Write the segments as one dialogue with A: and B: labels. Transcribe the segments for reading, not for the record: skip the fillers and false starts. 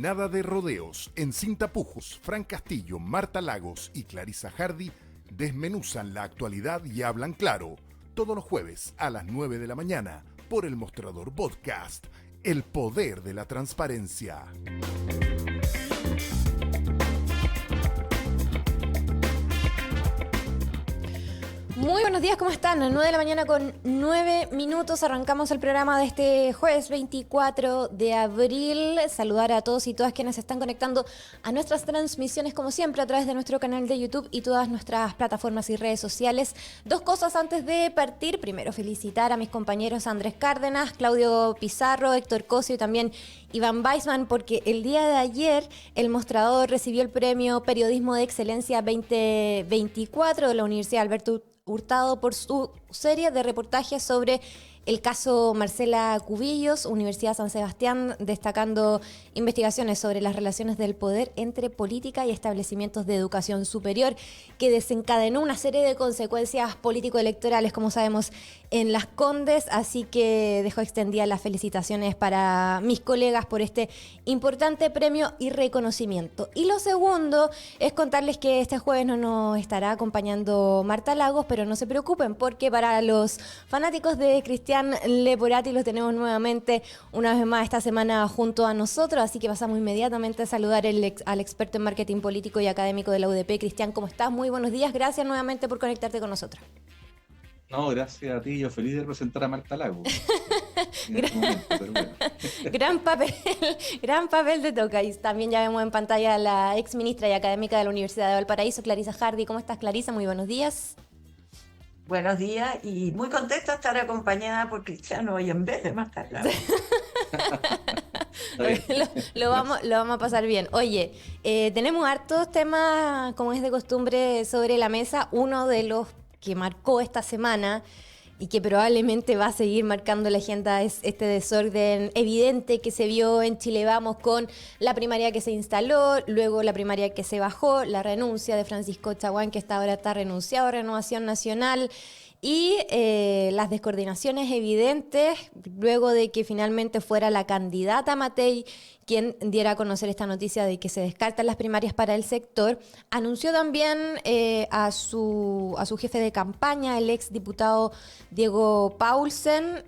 A: Nada de rodeos. En Sin Tapujos, Fran Castillo, Marta Lagos y Clarisa Hardy desmenuzan la actualidad y hablan claro. Todos los jueves a las 9 de la mañana por El Mostrador Podcast. El poder de la transparencia.
B: Muy buenos días, ¿cómo están? 9 de la mañana con 9 minutos. Arrancamos el programa de este jueves 24 de abril. Saludar a todos y todas quienes se están conectando a nuestras transmisiones, como siempre, a través de nuestro canal de YouTube y todas nuestras plataformas y redes sociales. Dos cosas antes de partir. Primero, felicitar a mis compañeros Andrés Cárdenas, Claudio Pizarro, Héctor Cosio y también Iván Weissman, porque el día de ayer El Mostrador recibió el premio Periodismo de Excelencia 2024 de la Universidad Alberto Hurtado por su serie de reportajes sobre el caso Marcela Cubillos, Universidad San Sebastián, destacando investigaciones sobre las relaciones del poder entre política y establecimientos de educación superior, que desencadenó una serie de consecuencias político-electorales, como sabemos, en Las Condes. Así que dejo extendidas las felicitaciones para mis colegas por este importante premio y reconocimiento. Y lo segundo es contarles que este jueves no nos estará acompañando Marta Lagos, pero no se preocupen, porque para los fanáticos de Cristian Leporati los tenemos nuevamente una vez más esta semana junto a nosotros, así que pasamos inmediatamente a saludar al experto en marketing político y académico de la UDP. Cristian, ¿cómo estás? Muy buenos días, gracias nuevamente por conectarte con nosotros.
C: No, gracias a ti, yo feliz de representar a Marta Lago. Bueno.
B: Gran papel te toca. Y también ya vemos en pantalla a la ex ministra y académica de la Universidad de Valparaíso, Clarisa Hardy. ¿Cómo estás, Clarisa? Muy buenos días.
D: Buenos días y muy contenta de estar acompañada por Cristiano hoy en vez de Marta Lago.
B: lo vamos a pasar bien. Oye, tenemos hartos temas, como es de costumbre, sobre la mesa. Uno de los que marcó esta semana y que probablemente va a seguir marcando la agenda es este desorden evidente que se vio en Chile Vamos con la primaria que se instaló, luego la primaria que se bajó, la renuncia de Francisco Chaguán, que hasta ahora está renunciado a Renovación Nacional, y las descoordinaciones evidentes luego de que finalmente fuera la candidata Matei quien diera a conocer esta noticia de que se descartan las primarias para el sector. Anunció también a su jefe de campaña, el ex diputado Diego Paulsen.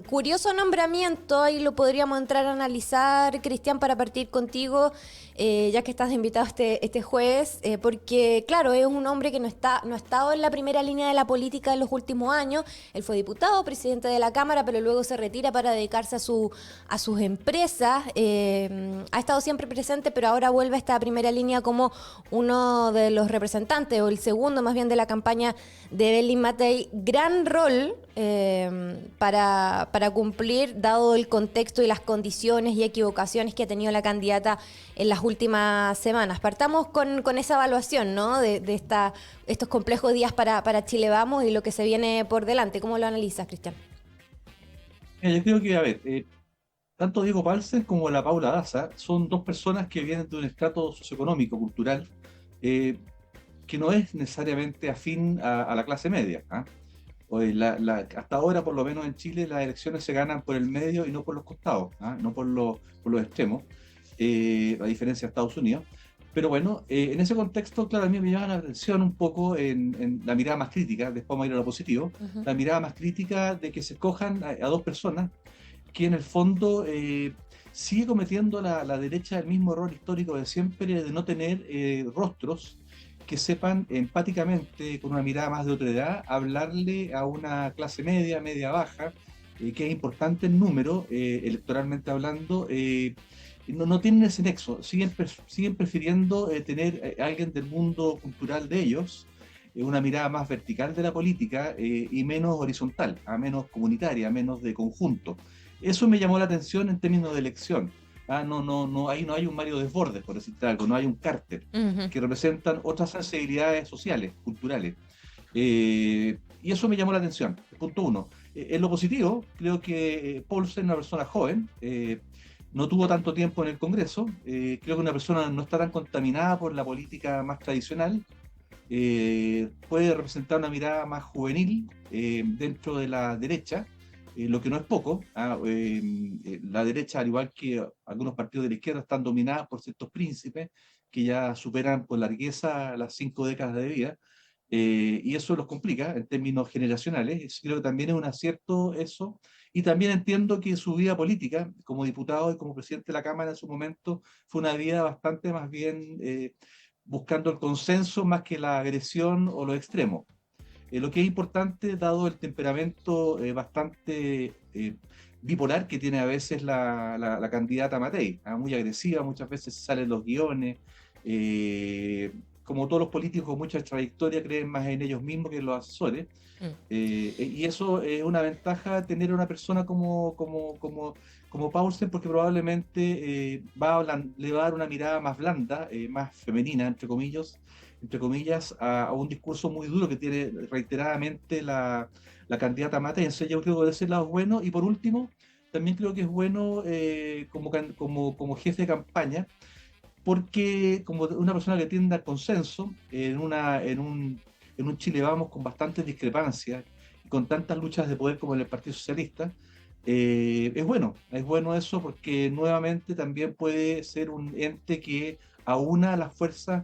B: Curioso nombramiento, ahí lo podríamos entrar a analizar, Cristian, para partir contigo, ya que estás invitado este jueves, porque claro, es un hombre que no ha estado en la primera línea de la política en los últimos años. Él fue diputado, presidente de la Cámara, pero luego se retira para dedicarse a sus empresas. Ha estado siempre presente, pero ahora vuelve a esta primera línea como uno de los representantes, o el segundo más bien, de la campaña de Evelyn Matei. Gran rol para cumplir, dado el contexto y las condiciones y equivocaciones que ha tenido la candidata en las últimas semanas. Partamos con esa evaluación, ¿no?, de estos complejos días para Chile Vamos y lo que se viene por delante. ¿Cómo lo analizas, Cristian?
C: Yo creo que, a ver, tanto Diego Paulsen como la Paula Daza son dos personas que vienen de un estrato socioeconómico, cultural, que no es necesariamente afín a la clase media. Hasta ahora, por lo menos en Chile, las elecciones se ganan por el medio y no por los costados, no por los extremos, a diferencia de Estados Unidos. Pero bueno, en ese contexto, claro, a mí me llama la atención un poco en la mirada más crítica, después vamos a ir a lo positivo, la mirada más crítica de que se escojan a dos personas que en el fondo sigue cometiendo la derecha el mismo error histórico de siempre, de no tener rostros que sepan empáticamente, con una mirada más de otredad, hablarle a una clase media, media-baja, que es importante en número, electoralmente hablando. No tienen ese nexo, siguen prefiriendo tener a alguien del mundo cultural de ellos, una mirada más vertical de la política y menos horizontal, menos comunitaria, menos de conjunto. Eso me llamó la atención en términos de elección. No hay un Mario Desbordes, por decirte algo, no hay un Carter, que representan otras sensibilidades sociales, culturales. Y eso me llamó la atención, punto uno. En lo positivo, creo que Paulsen es una persona joven, no tuvo tanto tiempo en el Congreso, creo que una persona no está tan contaminada por la política más tradicional, puede representar una mirada más juvenil dentro de la derecha, lo que no es poco. La derecha, al igual que algunos partidos de la izquierda, están dominadas por ciertos príncipes que ya superan por largueza las 5 décadas de vida, y eso los complica en términos generacionales. Creo que también es un acierto eso, y también entiendo que su vida política, como diputado y como presidente de la Cámara en su momento, fue una vida bastante más bien buscando el consenso más que la agresión o los extremos. Lo que es importante, dado el temperamento bastante bipolar que tiene a veces la candidata Matei, muy agresiva, muchas veces salen los guiones, como todos los políticos con mucha trayectoria creen más en ellos mismos que en los asesores, y eso es una ventaja tener una persona como Paulsen, porque probablemente le va a dar una mirada más blanda, más femenina, entre comillas, a un discurso muy duro que tiene reiteradamente la candidata Matei. Entonces yo creo que de ese lado es bueno. Y por último, también creo que es bueno como jefe de campaña, porque como una persona que tiende al consenso, en un Chile Vamos con bastantes discrepancias, y con tantas luchas de poder como en el Partido Socialista, es bueno eso, porque nuevamente también puede ser un ente que aúna las fuerzas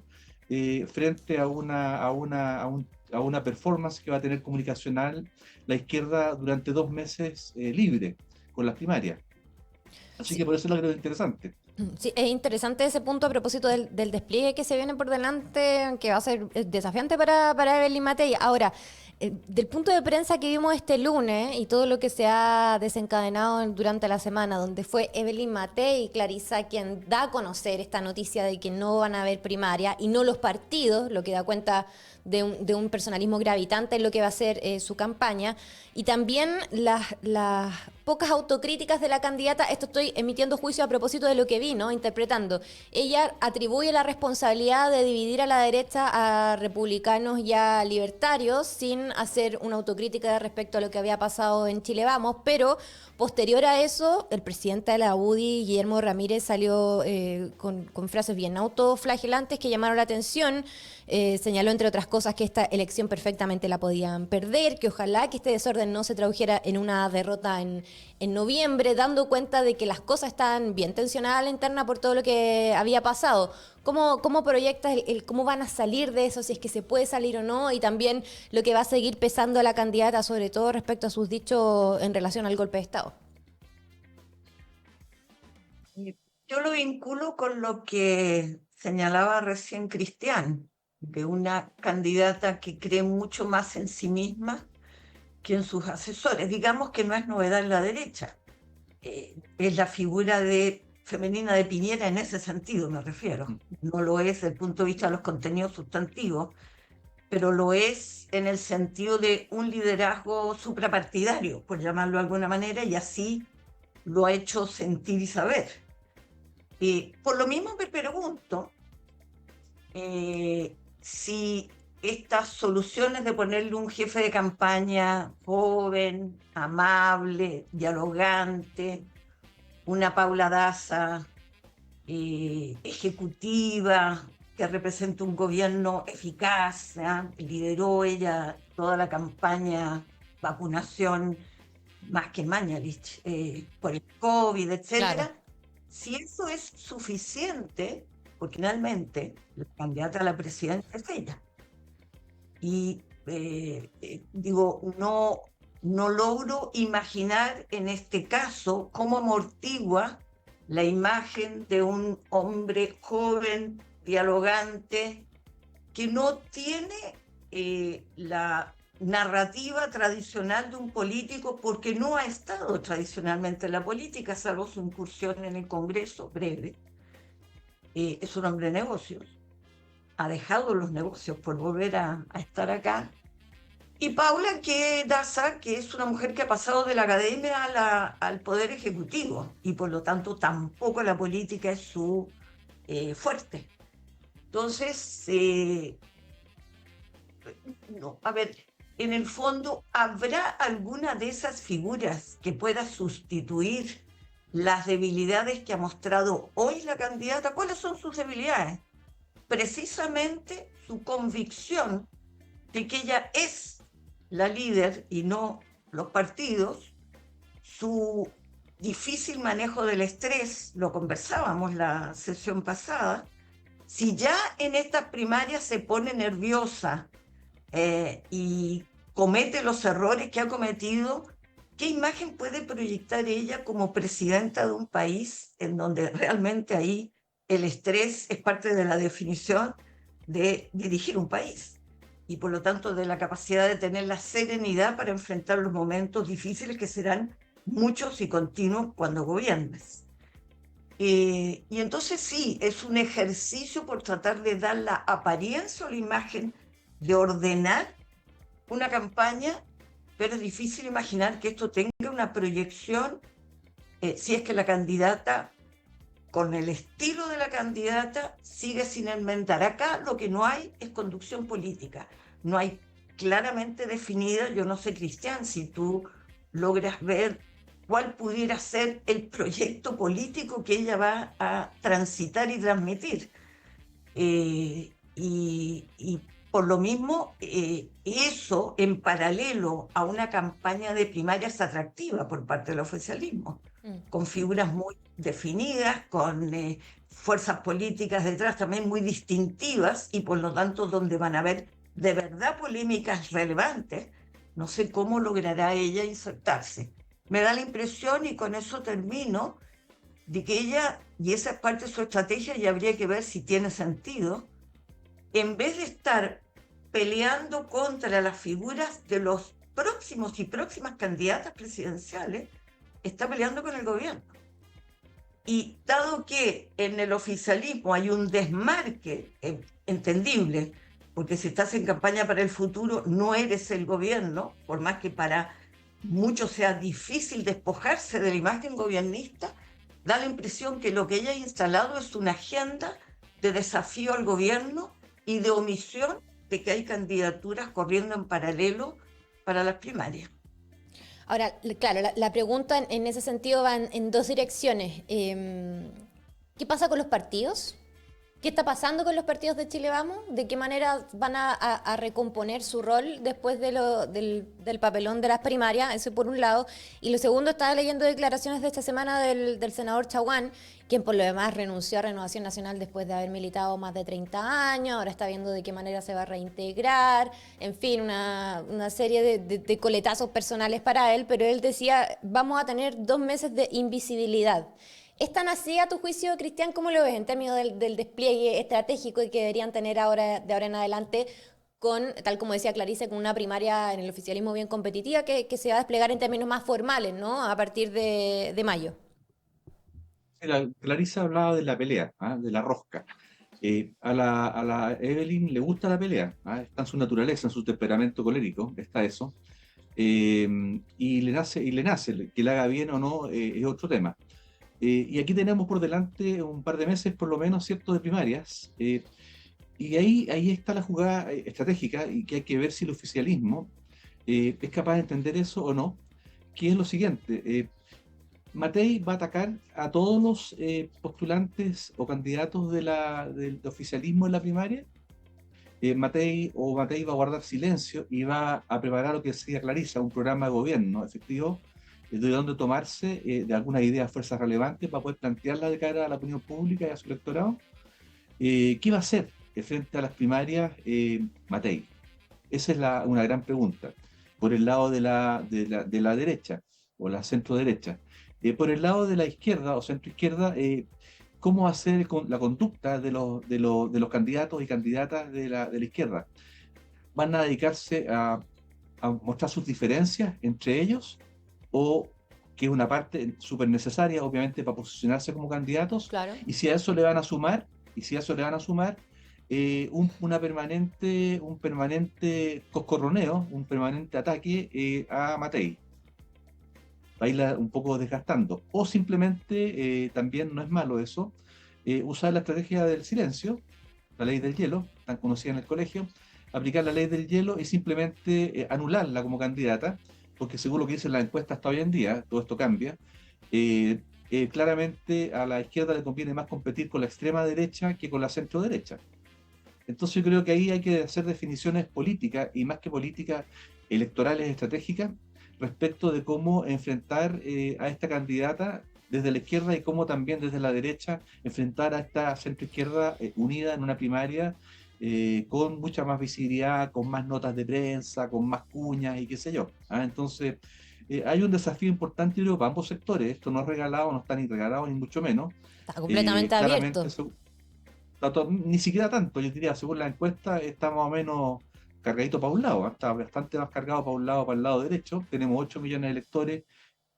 C: frente a una performance que va a tener comunicacional la izquierda durante 2 meses libre con las primarias. Así
B: Sí.
C: que por eso lo creo interesante.
B: Sí, es interesante ese punto a propósito del despliegue que se viene por delante, que va a ser desafiante para Evelyn Matei. Ahora, del punto de prensa que vimos este lunes y todo lo que se ha desencadenado durante la semana, donde fue Evelyn Matei y Clarisa quien da a conocer esta noticia de que no van a haber primaria y no los partidos, lo que da cuenta de un personalismo gravitante en lo que va a ser su campaña, y también las pocas autocríticas de la candidata. Esto estoy emitiendo juicio a propósito de lo que vi, ¿no? Interpretando. Ella atribuye la responsabilidad de dividir a la derecha a republicanos y a libertarios sin hacer una autocrítica respecto a lo que había pasado en Chile Vamos, pero posterior a eso, el presidente de la UDI, Guillermo Ramírez, salió con frases bien autoflagelantes que llamaron la atención. Señaló, entre otras cosas, que esta elección perfectamente la podían perder, que ojalá que este desorden no se tradujera en una derrota en noviembre, dando cuenta de que las cosas están bien tensionadas a la interna por todo lo que había pasado. ¿Cómo proyectas cómo van a salir de eso, si es que se puede salir o no? Y también lo que va a seguir pesando a la candidata, sobre todo respecto a sus dichos en relación al golpe de Estado.
D: Yo lo vinculo con lo que señalaba recién Cristian, de una candidata que cree mucho más en sí misma que en sus asesores. Digamos que no es novedad en la derecha. Es la figura femenina de Piñera en ese sentido, me refiero. No lo es desde el punto de vista de los contenidos sustantivos, pero lo es en el sentido de un liderazgo suprapartidario, por llamarlo de alguna manera, y así lo ha hecho sentir y saber. Por lo mismo me pregunto si estas soluciones de ponerle un jefe de campaña joven, amable, dialogante, una Paula Daza ejecutiva, que representa un gobierno eficaz, lideró ella toda la campaña vacunación más que Mañalich por el COVID, etcétera.
B: Claro.
D: Si eso es suficiente, porque finalmente la candidata a la presidencia es ella. Y digo, no logro imaginar en este caso cómo amortigua la imagen de un hombre joven, dialogante, que no tiene la narrativa tradicional de un político, porque no ha estado tradicionalmente en la política, salvo su incursión en el Congreso breve. Es un hombre de negocios, ha dejado los negocios por volver a estar acá. Y Paula Daza, que es una mujer que ha pasado de la academia al poder ejecutivo, y por lo tanto tampoco la política es su fuerte. Entonces, no, a ver, en el fondo, ¿habrá alguna de esas figuras que pueda sustituir las debilidades que ha mostrado hoy la candidata? ¿Cuáles son sus debilidades? Precisamente su convicción de que ella es la líder y no los partidos, su difícil manejo del estrés, lo conversábamos la sesión pasada. Si ya en estas primarias se pone nerviosa y comete los errores que ha cometido, ¿qué imagen puede proyectar ella como presidenta de un país en donde realmente ahí el estrés es parte de la definición de dirigir un país? Y por lo tanto de la capacidad de tener la serenidad para enfrentar los momentos difíciles que serán muchos y continuos cuando gobiernes. Y entonces sí, es un ejercicio por tratar de dar la apariencia o la imagen de ordenar una campaña, pero es difícil imaginar que esto tenga una proyección si es que la candidata, con el estilo de la candidata, sigue sin enmendar. Acá lo que no hay es conducción política, no hay claramente definida. Yo no sé, Cristian, si tú logras ver cuál pudiera ser el proyecto político que ella va a transitar y transmitir. Y por lo mismo, eso en paralelo a una campaña de primarias atractiva por parte del oficialismo, con figuras muy definidas, con fuerzas políticas detrás también muy distintivas y por lo tanto donde van a haber de verdad polémicas relevantes. No sé cómo logrará ella insertarse. Me da la impresión, y con eso termino, de que ella, y esa es parte de su estrategia y habría que ver si tiene sentido, en vez de estar peleando contra las figuras de los próximos y próximas candidatas presidenciales, está peleando con el gobierno. Y dado que en el oficialismo hay un desmarque entendible, porque si estás en campaña para el futuro no eres el gobierno, por más que para muchos sea difícil despojarse de la imagen gobiernista, da la impresión que lo que ella ha instalado es una agenda de desafío al gobierno y de omisión de que hay candidaturas corriendo en paralelo para las primarias.
B: Ahora, claro, la pregunta en ese sentido va en dos direcciones. ¿Qué pasa con los partidos? ¿Qué está pasando con los partidos de Chile Vamos? ¿De qué manera van a recomponer su rol después del papelón de las primarias? Eso por un lado. Y lo segundo, estaba leyendo declaraciones de esta semana del senador Chaguán, quien por lo demás renunció a Renovación Nacional después de haber militado más de 30 años, ahora está viendo de qué manera se va a reintegrar, en fin, una serie de coletazos personales para él, pero él decía, vamos a tener 2 meses de invisibilidad. ¿Es tan así a tu juicio, Cristian? ¿Cómo lo ves en términos del despliegue estratégico que deberían tener ahora, de ahora en adelante, con, tal como decía Clarice, con una primaria en el oficialismo bien competitiva que se va a desplegar en términos más formales, ¿no? A partir de mayo.
C: Clarisa hablaba de la pelea, de la rosca. A la Evelyn le gusta la pelea, está en su naturaleza, en su temperamento colérico, está eso. Y le nace, que le haga bien o no es otro tema. Y aquí tenemos por delante un par de meses, por lo menos, ¿cierto?, de primarias. Y ahí está la jugada estratégica y que hay que ver si el oficialismo es capaz de entender eso o no, que es lo siguiente. Matei va a atacar a todos los postulantes o candidatos del oficialismo en la primaria. Matei va a guardar silencio y va a preparar lo que decía Clarisa, un programa de gobierno efectivo de donde tomarse de algunas ideas, fuerzas relevantes para poder plantearla de cara a la opinión pública y a su electorado. ¿Qué va a hacer frente a las primarias Matei? Esa es una gran pregunta. Por el lado de la derecha o la centro derecha. Por el lado de la izquierda o centro izquierda, ¿cómo va a ser la conducta de los candidatos y candidatas de la izquierda? ¿Van a dedicarse a mostrar sus diferencias entre ellos? O que es una parte súper necesaria, obviamente, para posicionarse como candidatos.
B: Claro.
C: Y si a eso le van a sumar, un permanente coscorroneo, un permanente ataque a Matei. Va a irla un poco desgastando. O simplemente, también no es malo eso, usar la estrategia del silencio, la ley del hielo, tan conocida en el colegio, aplicar la ley del hielo y simplemente anularla como candidata, porque según lo que dicen las encuestas hasta hoy en día, todo esto cambia, claramente a la izquierda le conviene más competir con la extrema derecha que con la centro derecha. Entonces yo creo que ahí hay que hacer definiciones políticas, y más que políticas, electorales estratégicas. respecto de cómo enfrentar a esta candidata desde la izquierda y cómo también desde la derecha enfrentar a esta centroizquierda unida en una primaria con mucha más visibilidad, con más notas de prensa, con más cuñas y qué sé yo. Entonces, hay un desafío importante, yo creo, para ambos sectores. Esto no es regalado, no está ni regalado, ni mucho menos.
B: Está completamente abierto.
C: Ni siquiera tanto, yo diría, según la encuesta, está más o menos cargadito para un lado, está bastante más cargado para el lado derecho. Tenemos 8 millones de electores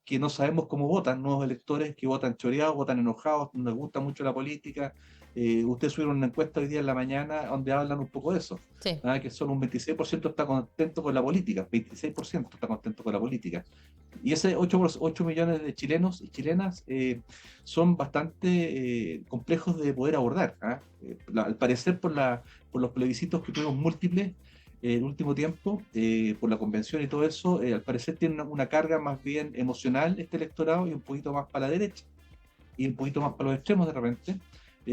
C: que no sabemos cómo votan, nuevos electores que votan choreados, votan enojados, no les gusta mucho la política. Ustedes subieron una encuesta hoy día en la mañana donde hablan un poco de eso,
B: Sí.
C: que solo un 26% está contento con la política, 26% está contento con la política. Y ese 8 millones de chilenos y chilenas son bastante complejos de poder abordar. Al parecer, por los plebiscitos que tuvimos múltiples, el último tiempo, por la convención y todo eso, al parecer tiene una carga más bien emocional este electorado y un poquito más para la derecha y un poquito más para los extremos de repente,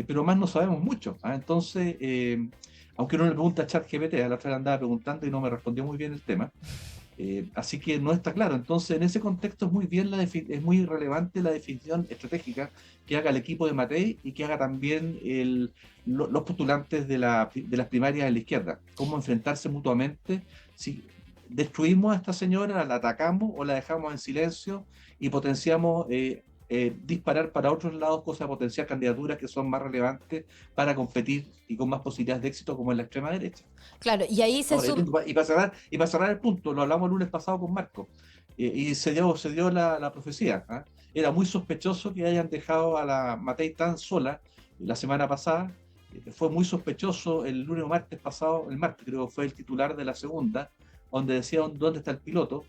C: pero más no sabemos mucho. Entonces, aunque uno le pregunta a ChatGPT, a la otra le andaba preguntando y no me respondió muy bien el tema, así que no está claro. Entonces, en ese contexto es muy relevante la definición estratégica que haga el equipo de Matei y que haga también los postulantes de las primarias en la izquierda. Cómo enfrentarse mutuamente, si destruimos a esta señora, la atacamos o la dejamos en silencio y potenciamos disparar para otros lados, cosas de potenciar candidaturas que son más relevantes para competir y con más posibilidades de éxito, como en la extrema derecha.
B: Claro, y ahí se
C: y para cerrar el punto, lo hablamos el lunes pasado con Marco, y se dio la profecía. Era muy sospechoso que hayan dejado a la Matei tan sola la semana pasada. Fue muy sospechoso el lunes o martes pasado, el martes creo que fue el titular de la segunda, donde decían dónde está el piloto,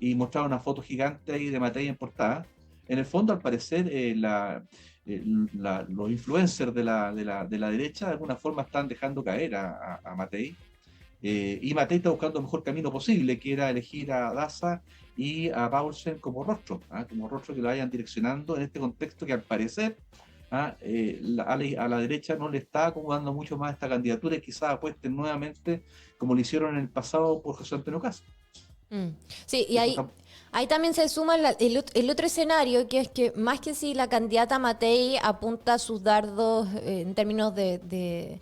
C: y mostraron una foto gigante ahí de Matei en portada. En el fondo, al parecer, los influencers de la derecha de alguna forma están dejando caer a Matei. Y Matei está buscando el mejor camino posible, que era elegir a Daza y a Paulsen como rostro que lo vayan direccionando en este contexto que al parecer a la derecha no le está acomodando mucho más esta candidatura y quizás apuesten nuevamente, como lo hicieron en el pasado por José Antonio Caz.
B: Sí, y ahí también se suma el otro escenario, que es que más que si la candidata Matei apunta sus dardos en términos de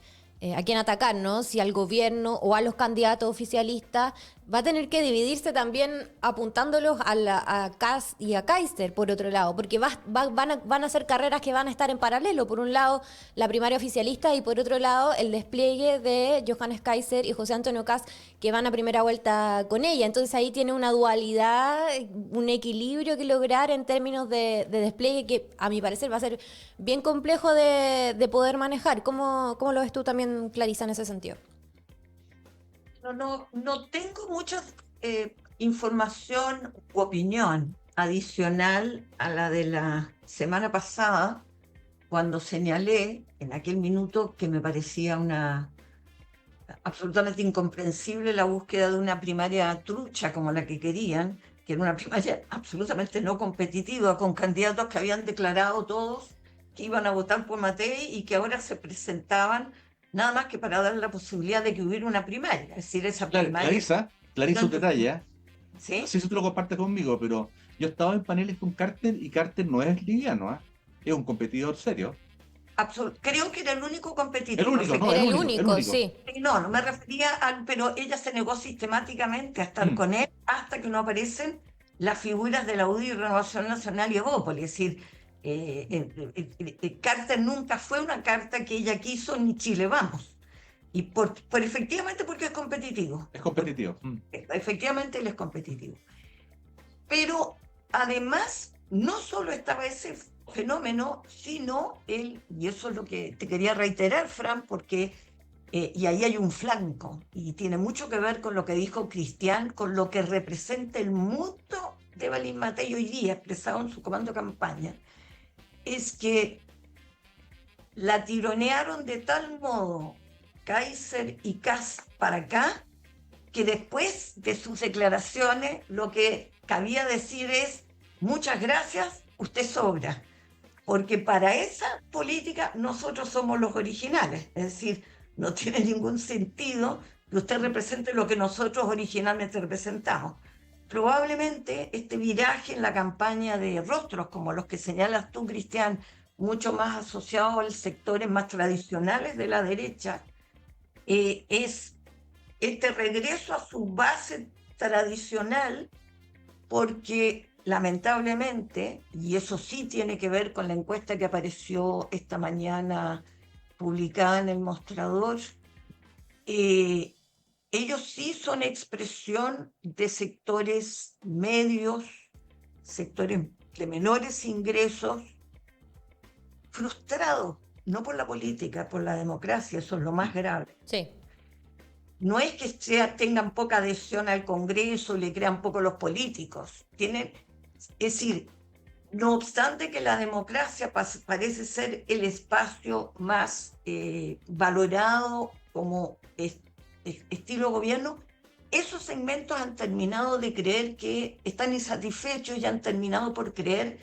B: a quién atacar, ¿no? Si al gobierno o a los candidatos oficialistas, va a tener que dividirse también apuntándolos a Kast y a Kaiser, por otro lado, porque van a ser carreras que van a estar en paralelo. Por un lado, la primaria oficialista y por otro lado, el despliegue de Johannes Kaiser y José Antonio Kast, que van a primera vuelta con ella. Entonces ahí tiene una dualidad, un equilibrio que lograr en términos de despliegue que a mi parecer va a ser bien complejo de poder manejar. ¿Cómo lo ves tú también, Clarisa, en ese sentido?
D: No tengo mucha información u opinión adicional a la de la semana pasada, cuando señalé en aquel minuto que me parecía absolutamente incomprensible la búsqueda de una primaria trucha como la que querían, que era una primaria absolutamente no competitiva, con candidatos que habían declarado todos que iban a votar por Matei y que ahora se presentaban nada más que para dar la posibilidad de que hubiera una primaria. Es decir, esa primaria...
C: Clarisa, un detalle,
D: ¿sí?
C: No sé si tú lo compartes conmigo, pero yo he estado en paneles con Carter y Carter no es liviano, es un competidor serio.
D: Creo que era el único competidor.
B: El único, sí.
D: No me refería pero ella se negó sistemáticamente a estar con él hasta que no aparecen las figuras de la UDI, Renovación Nacional y Evópolis. Es decir, Carter nunca fue una carta que ella quiso ni Chile Vamos. Y efectivamente porque es competitivo.
C: Es competitivo.
D: Efectivamente él es competitivo. Pero además, no solo estaba ese fenómeno, sino y eso es lo que te quería reiterar, Fran, porque, y ahí hay un flanco, y tiene mucho que ver con lo que dijo Cristian, con lo que representa el mundo de Evelyn Matei hoy día, expresado en su comando de campaña, es que la tironearon de tal modo Kaiser y Kast para acá, que después de sus declaraciones lo que cabía decir es: muchas gracias, usted sobra. Porque para esa política nosotros somos los originales. Es decir, no tiene ningún sentido que usted represente lo que nosotros originalmente representamos. probablemente este viraje en la campaña de rostros, como los que señalas tú, Cristian, mucho más asociado a sectores más tradicionales de la derecha, es este regreso a su base tradicional, porque lamentablemente, y eso sí tiene que ver con la encuesta que apareció esta mañana publicada en El Mostrador, ellos sí son expresión de sectores medios, sectores de menores ingresos, frustrados, no por la política, por la democracia, eso es lo más grave.
B: Sí.
D: No es que tengan poca adhesión al Congreso y le crean poco los políticos. Es decir, no obstante que la democracia parece ser el espacio más valorado como estilo gobierno, esos segmentos han terminado de creer que están insatisfechos y han terminado por creer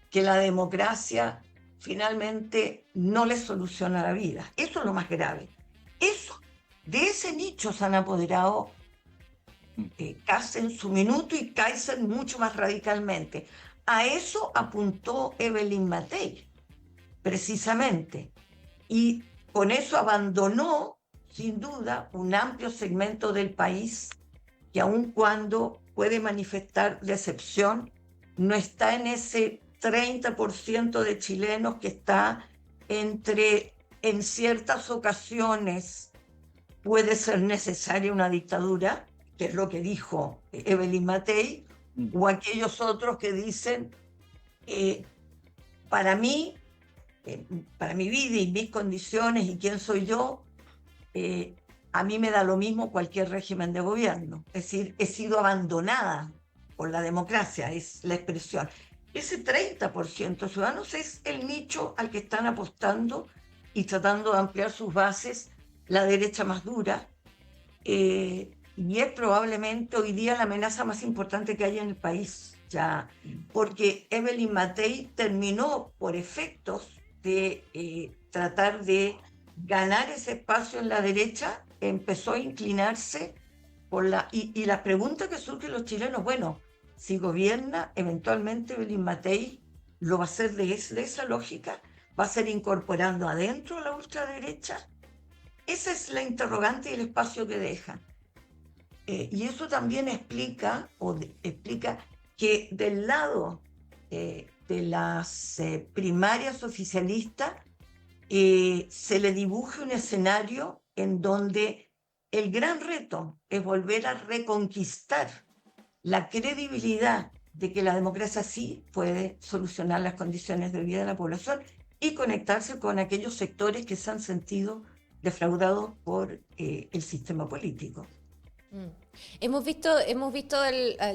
D: que la democracia finalmente no les soluciona la vida. Eso es lo más grave. De ese nicho se han apoderado Kast en su minuto y Kaiser mucho más radicalmente. A eso apuntó Evelyn Matei, precisamente. Y con eso abandonó, sin duda, un amplio segmento del país que, aun cuando puede manifestar decepción, no está en ese 30% de chilenos que está en ciertas ocasiones puede ser necesaria una dictadura, que es lo que dijo Evelyn Matei, o aquellos otros que dicen, para mí, para mi vida y mis condiciones y quién soy yo, a mí me da lo mismo cualquier régimen de gobierno. Es decir, he sido abandonada por la democracia, es la expresión. Ese 30% de ciudadanos es el nicho al que están apostando y tratando de ampliar sus bases la derecha más dura, y es probablemente hoy día la amenaza más importante que hay en el país, ya, porque Evelyn Matei terminó por efectos de tratar de ganar ese espacio en la derecha, empezó a inclinarse por y la pregunta que surgen los chilenos, bueno, si gobierna eventualmente Evelyn Matei, ¿lo va a hacer de esa lógica? ¿Va a ser incorporando adentro a la ultraderecha? Esa es la interrogante y el espacio que dejan. Y eso también explica que del lado de las primarias oficialistas se le dibuje un escenario en donde el gran reto es volver a reconquistar la credibilidad de que la democracia sí puede solucionar las condiciones de vida de la población y conectarse con aquellos sectores que se han sentido defraudados por el sistema político.
B: Hemos visto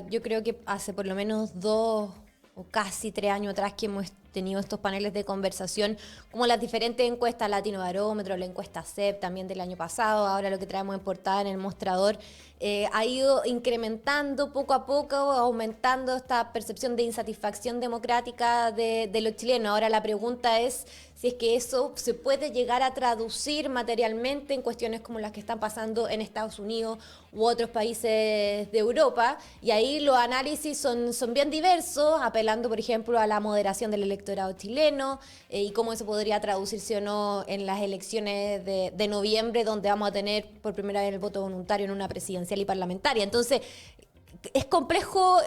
B: yo creo que hace por lo menos 2 o casi 3 años atrás que hemos tenido estos paneles de conversación, como las diferentes encuestas, Latinobarómetro, la encuesta CEP también del año pasado, ahora lo que traemos en portada en El Mostrador, ha ido incrementando poco a poco, aumentando esta percepción de insatisfacción democrática de los chilenos. Ahora la pregunta es si es que eso se puede llegar a traducir materialmente en cuestiones como las que están pasando en Estados Unidos u otros países de Europa, y ahí los análisis son bien diversos, apelando por ejemplo a la moderación del electorado chileno y cómo eso podría traducirse o no en las elecciones de noviembre, donde vamos a tener por primera vez el voto voluntario en una presidencial y parlamentaria. Entonces, es complejo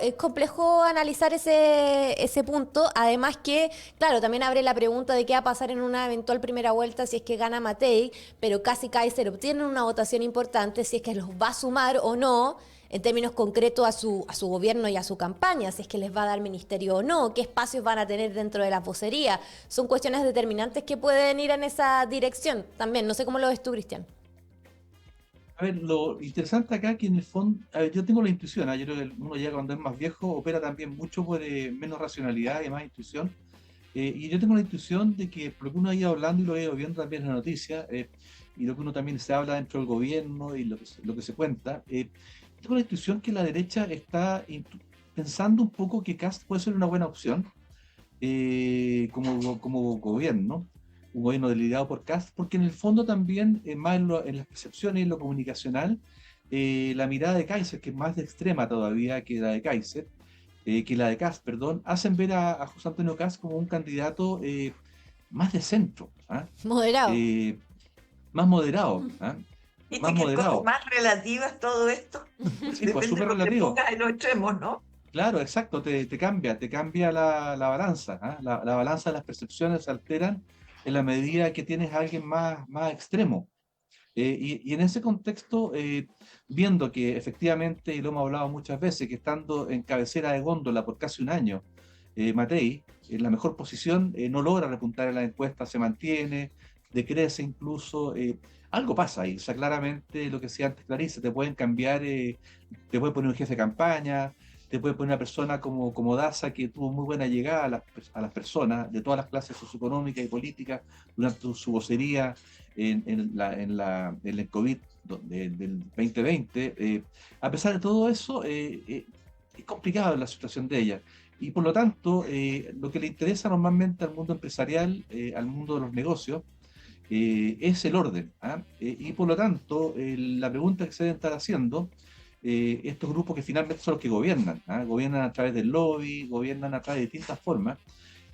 B: analizar ese punto, además que, claro, también abre la pregunta de qué va a pasar en una eventual primera vuelta si es que gana Matei, pero casi Kaiser obtiene una votación importante, si es que los va a sumar o no, en términos concretos a su gobierno y a su campaña, si es que les va a dar ministerio o no, qué espacios van a tener dentro de las vocerías. Son cuestiones determinantes que pueden ir en esa dirección también. No sé cómo lo ves tú, Cristian.
C: A ver, lo interesante acá que en el fondo, a ver, yo tengo la intuición, yo creo que uno ya cuando es más viejo opera también mucho por menos racionalidad y más intuición. Y yo tengo la intuición de que por lo que uno ha ido hablando y lo ha ido viendo también en la noticia, y lo que uno también se habla dentro del gobierno y lo que se cuenta, tengo la intuición que la derecha está pensando un poco que Kast puede ser una buena opción como gobierno, un gobierno liderado por Kast, porque en el fondo también, más en las percepciones y en lo comunicacional, la mirada de Kaiser, que es más de extrema todavía que la de Kaiser, que la de Kast, perdón, hacen ver a José Antonio Kast como un candidato más de centro, ¿ah?
B: Moderado.
C: Más moderado, ¿ah?
D: Viste
C: Más
D: que cosas
C: moderado.
D: más relativas todo esto.
C: Sí, pues
D: Depende de
C: súper
D: lo que
C: relativo.
D: pongas en los extremos, ¿no?
C: Claro, exacto, te cambia la balanza, ¿ah? La balanza de las percepciones se alteran en la medida que tienes a alguien más extremo. Y en ese contexto, viendo que efectivamente, y lo hemos hablado muchas veces, que estando en cabecera de góndola por casi un año, Matei, en la mejor posición, no logra repuntar en la encuesta, se mantiene, decrece incluso, algo pasa ahí. O sea, claramente lo que decía antes Clarice, te pueden cambiar, te pueden poner un jefe de campaña, te puede poner una persona como Daza, que tuvo muy buena llegada a las personas de todas las clases socioeconómicas y políticas durante su vocería en el COVID del 2020. A pesar de todo eso, es complicada la situación de ella. Y por lo tanto, lo que le interesa normalmente al mundo empresarial, al mundo de los negocios, es el orden. ¿Ah? Y por lo tanto, la pregunta que se deben estar haciendo, estos grupos que finalmente son los que gobiernan, ¿ah? Gobiernan a través del lobby, gobiernan a través de distintas formas,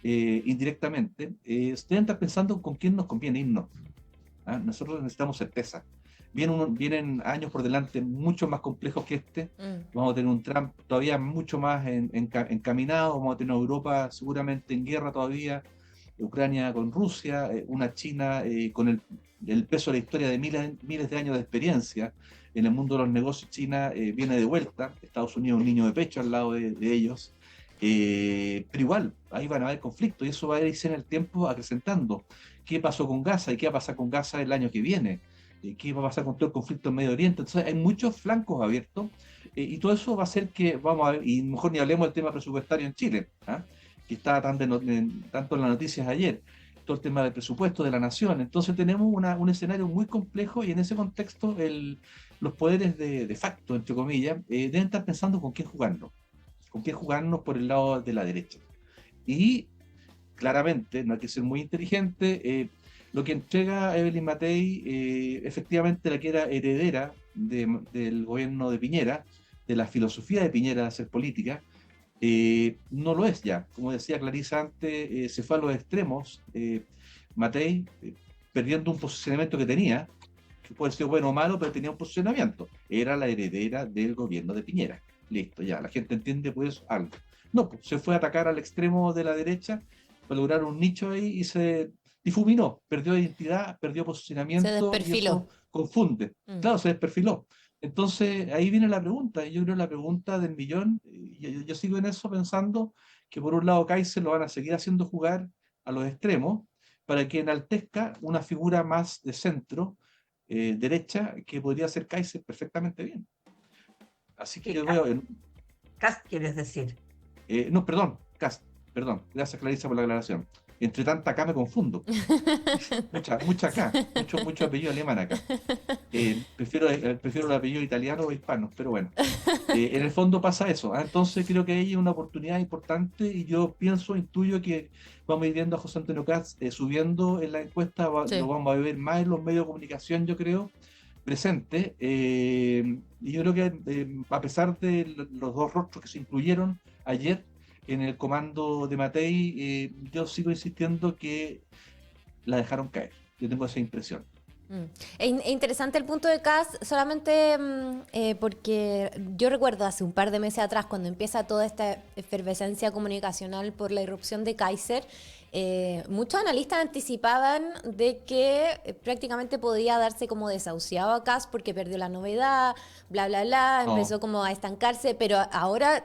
C: indirectamente, deben estar pensando con quién nos conviene irnos. ¿Ah? Nosotros necesitamos certeza. Vienen años por delante mucho más complejos que este. Vamos a tener un Trump todavía mucho más encaminado. Vamos a tener Europa seguramente en guerra todavía. Ucrania con Rusia. Una China con el peso de la historia de miles de años de experiencia. En el mundo de los negocios, China viene de vuelta. Estados Unidos un niño de pecho al lado de ellos. Pero igual, ahí van a haber conflictos y eso va a irse en el tiempo acrecentando. ¿Qué pasó con Gaza y qué va a pasar con Gaza el año que viene? ¿Qué va a pasar con todo el conflicto en Medio Oriente? Entonces hay muchos flancos abiertos y todo eso va a hacer que, vamos a ver, y mejor ni hablemos del tema presupuestario en Chile, ¿ah? Que está tanto en las noticias ayer, todo el tema del presupuesto de la nación. Entonces tenemos un escenario muy complejo y en ese contexto los poderes de facto, entre comillas, deben estar pensando con quién jugarnos por el lado de la derecha. Y claramente, no hay que ser muy inteligente, lo que entrega Evelyn Matei, efectivamente la que era heredera del gobierno de Piñera, de la filosofía de Piñera de hacer política, no lo es ya. Como decía Clarisa antes, se fue a los extremos, Matei, perdiendo un posicionamiento que tenía, que puede ser bueno o malo, pero tenía un posicionamiento. Era la heredera del gobierno de Piñera. Listo, ya, la gente entiende pues algo. No, pues, se fue a atacar al extremo de la derecha para lograr un nicho ahí y se difuminó, perdió identidad, perdió
B: Se
C: posicionamiento y
B: desperfiló.
C: eso confunde. Claro, se desperfiló. Entonces ahí viene la pregunta, y yo creo la pregunta del millón, yo sigo en eso pensando que por un lado Kaiser lo van a seguir haciendo jugar a los extremos para que enaltezca una figura más de centro, derecha, que podría ser Kaiser perfectamente bien. Así que yo veo...
D: Kast, quieres decir.
C: No, perdón, Kast, perdón. Gracias, Clarisa, por la aclaración. Entre tanta acá me confundo. mucha acá, mucho apellido alemán acá. Prefiero el apellido italiano o hispano, pero bueno. En el fondo pasa eso. ¿Ah? Entonces creo que ahí hay una oportunidad importante y yo intuyo que vamos a ir viendo a José Antonio Kast subiendo en la encuesta,
B: Sí.
C: lo vamos a ver más en los medios de comunicación, yo creo, presente. Y yo creo que a pesar de los dos rostros que se incluyeron ayer en el comando de Matei, yo sigo insistiendo que la dejaron caer. Yo tengo esa impresión.
B: Es interesante el punto de Kast, solamente porque yo recuerdo hace un par de meses atrás, cuando empieza toda esta efervescencia comunicacional por la irrupción de Kaiser, muchos analistas anticipaban de que prácticamente podía darse como desahuciado a Kast porque perdió la novedad, bla, bla, bla, empezó como a estancarse, pero ahora,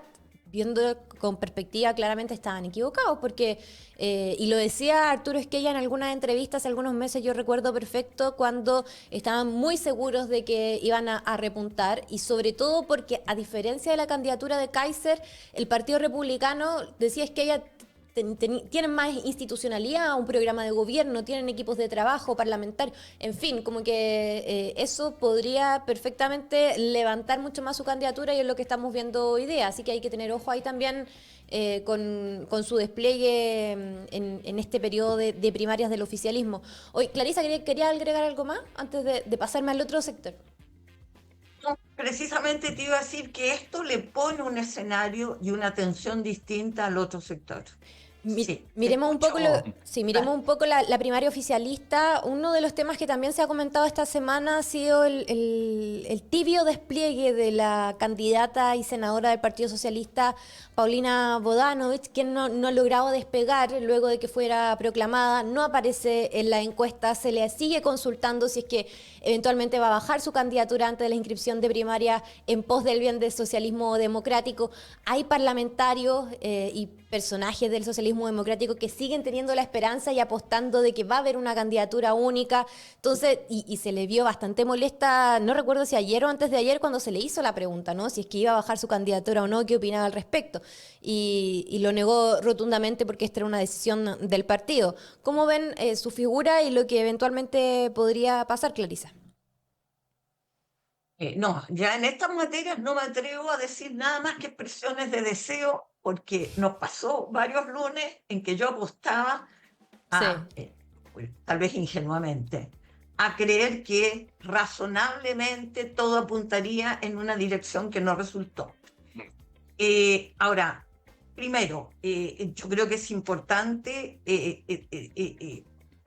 B: viendo con perspectiva, claramente estaban equivocados, porque, y lo decía Arturo Esquella en algunas entrevistas hace algunos meses, yo recuerdo perfecto, cuando estaban muy seguros de que iban a repuntar, y sobre todo porque, a diferencia de la candidatura de Kaiser, el Partido Republicano, decía Esquella, tienen más institucionalidad, un programa de gobierno, tienen equipos de trabajo parlamentarios, en fin, como que eso podría perfectamente levantar mucho más su candidatura y es lo que estamos viendo hoy día, así que hay que tener ojo ahí también con su despliegue en este periodo de primarias del oficialismo. Hoy, Clarisa, ¿quería agregar algo más antes de pasarme al otro sector?
D: precisamente te iba a decir que esto le pone un escenario y una tensión distinta al otro sector. Sí,
B: Miremos un poco, miremos
D: Ah,
B: un poco la primaria oficialista. Uno de los temas que también se ha comentado esta semana ha sido el tibio despliegue de la candidata y senadora del Partido Socialista, Paulina Bodanovich, quien no ha logrado despegar luego de que fuera proclamada. No aparece en la encuesta, se le sigue consultando si es que eventualmente va a bajar su candidatura antes de la inscripción de primaria en pos del bien del socialismo democrático. Hay parlamentarios y personajes del socialismo democrático que siguen teniendo la esperanza y apostando de que va a haber una candidatura única. Entonces, y se le vio bastante molesta, no recuerdo si ayer o antes de ayer, cuando se le hizo la pregunta, ¿no? Si es que iba a bajar su candidatura o no, qué opinaba al respecto. Y lo negó rotundamente porque esta era una decisión del partido. ¿Cómo ven su figura y lo que eventualmente podría pasar, Clarisa?
D: no, ya en estas materias no me atrevo a decir nada más que expresiones de deseo, porque nos pasó varios lunes en que yo apostaba
B: Sí.
D: pues, tal vez ingenuamente, a creer que razonablemente todo apuntaría en una dirección que no resultó. Ahora, primero, yo creo que es importante,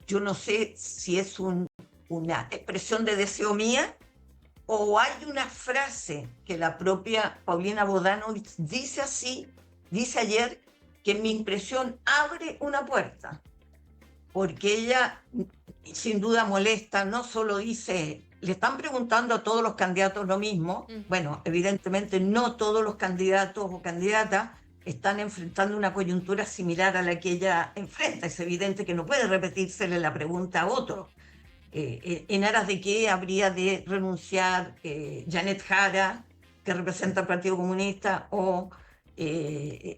D: yo no sé si es una expresión de deseo mía o hay una frase que la propia Paulina Bodanovich dice así, dice ayer, que en mi impresión abre una puerta, porque ella sin duda molesta, no solo dice, le están preguntando a todos los candidatos lo mismo, bueno, evidentemente no todos los candidatos o candidatas están enfrentando una coyuntura similar a la que ella enfrenta, es evidente que no puede repetírsele la pregunta a otro. En aras de que habría de renunciar Janet Jara, que representa al Partido Comunista, o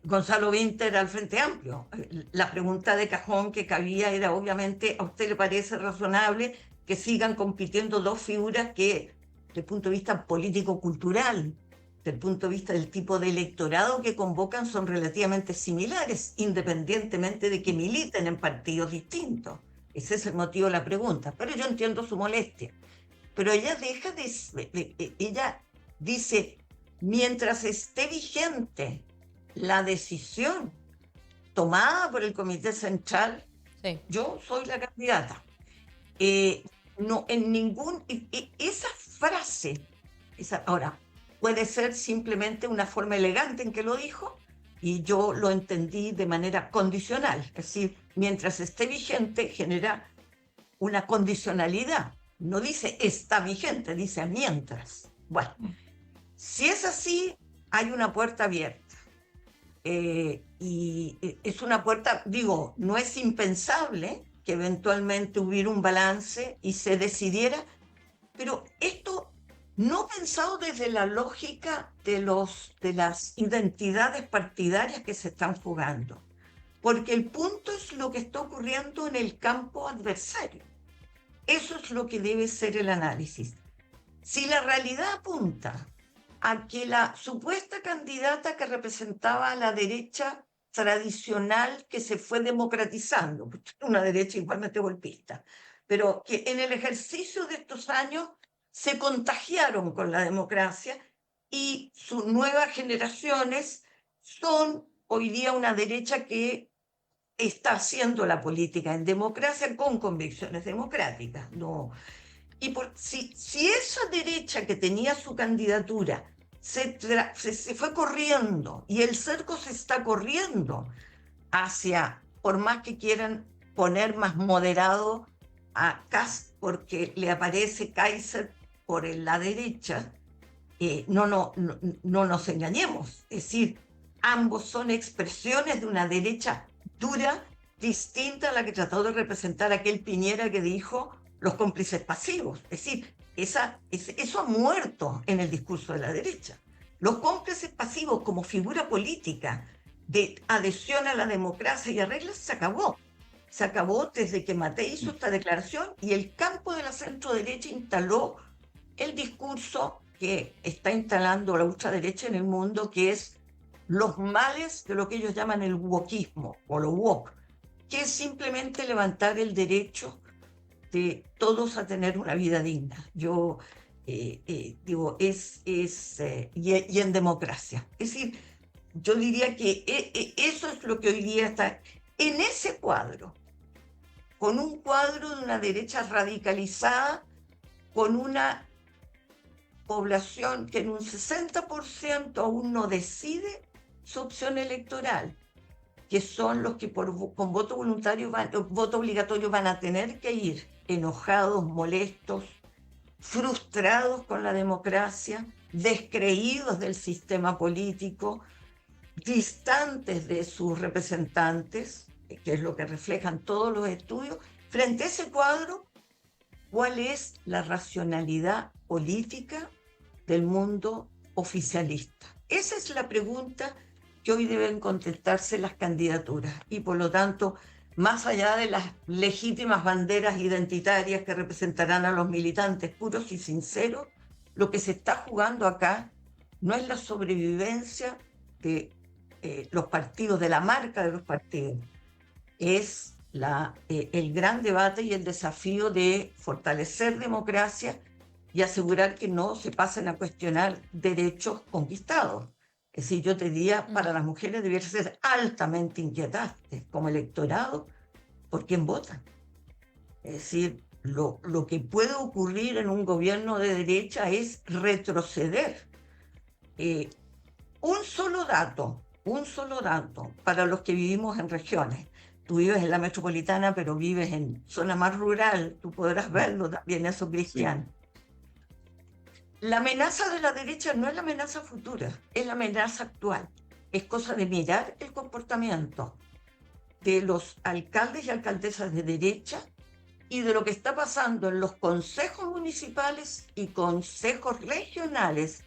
D: Gonzalo Winter al Frente Amplio. La pregunta de cajón que cabía era, obviamente, ¿a usted le parece razonable que sigan compitiendo dos figuras que, desde el punto de vista político-cultural, desde el punto de vista del tipo de electorado que convocan, son relativamente similares, independientemente de que militen en partidos distintos? Ese es el motivo de la pregunta, pero yo entiendo su molestia. Pero ella ella dice, mientras esté vigente la decisión tomada por el Comité Central,
B: Sí.
D: yo soy la candidata. No, en ningún... esa frase, ahora, puede ser simplemente una forma elegante en que lo dijo, y yo lo entendí de manera condicional, es decir, mientras esté vigente genera una condicionalidad, no dice está vigente, dice mientras. Bueno, si es así, hay una puerta abierta. Y es una puerta, digo, no es impensable que eventualmente hubiera un balance y se decidiera, pero esto no pensado desde la lógica de las identidades partidarias que se están jugando, porque el punto es lo que está ocurriendo en el campo adversario. Eso es lo que debe ser el análisis. Si la realidad apunta a que la supuesta candidata que representaba a la derecha tradicional que se fue democratizando, una derecha igualmente golpista, pero que en el ejercicio de estos años se contagiaron con la democracia y sus nuevas generaciones son hoy día una derecha que está haciendo la política en democracia con convicciones democráticas. No. Y si esa derecha que tenía su candidatura se fue corriendo y el cerco se está corriendo hacia, por más que quieran poner más moderado a Kast porque le aparece Kaiser por la derecha, no nos engañemos. Es decir, ambos son expresiones de una derecha dura, distinta a la que trató de representar aquel Piñera que dijo los cómplices pasivos. Es decir, eso ha muerto en el discurso de la derecha. Los cómplices pasivos como figura política de adhesión a la democracia y a reglas se acabó. Se acabó desde que Matei hizo esta declaración y el campo de la centro-derecha instaló el discurso que está instalando la ultraderecha en el mundo, que es los males de lo que ellos llaman el wokismo o lo woke, que es simplemente levantar el derecho de todos a tener una vida digna. Yo y en democracia. Es decir, yo diría que eso es lo que hoy día está en ese cuadro, con un cuadro de una derecha radicalizada, con una población que en un 60% aún no decide su opción electoral, que son los que con voto voluntario, voto obligatorio van a tener que ir enojados, molestos, frustrados con la democracia, descreídos del sistema político, distantes de sus representantes, que es lo que reflejan todos los estudios. Frente a ese cuadro, ¿cuál es la racionalidad política del mundo oficialista? Esa es la pregunta que hoy deben contestarse las candidaturas. Y por lo tanto, más allá de las legítimas banderas identitarias que representarán a los militantes puros y sinceros, lo que se está jugando acá no es la sobrevivencia de los partidos, de la marca de los partidos, es el gran debate y el desafío de fortalecer democracia y asegurar que no se pasen a cuestionar derechos conquistados. Es decir, yo te diría, para las mujeres debiera ser altamente inquietante como electorado por quién votan. Es decir, lo que puede ocurrir en un gobierno de derecha es retroceder. Un solo dato para los que vivimos en regiones. Tú vives en la metropolitana, pero vives en zona más rural, tú podrás verlo también, eso, Cristian. Sí. La amenaza de la derecha no es la amenaza futura, es la amenaza actual. Es cosa de mirar el comportamiento de los alcaldes y alcaldesas de derecha y de lo que está pasando en los consejos municipales y consejos regionales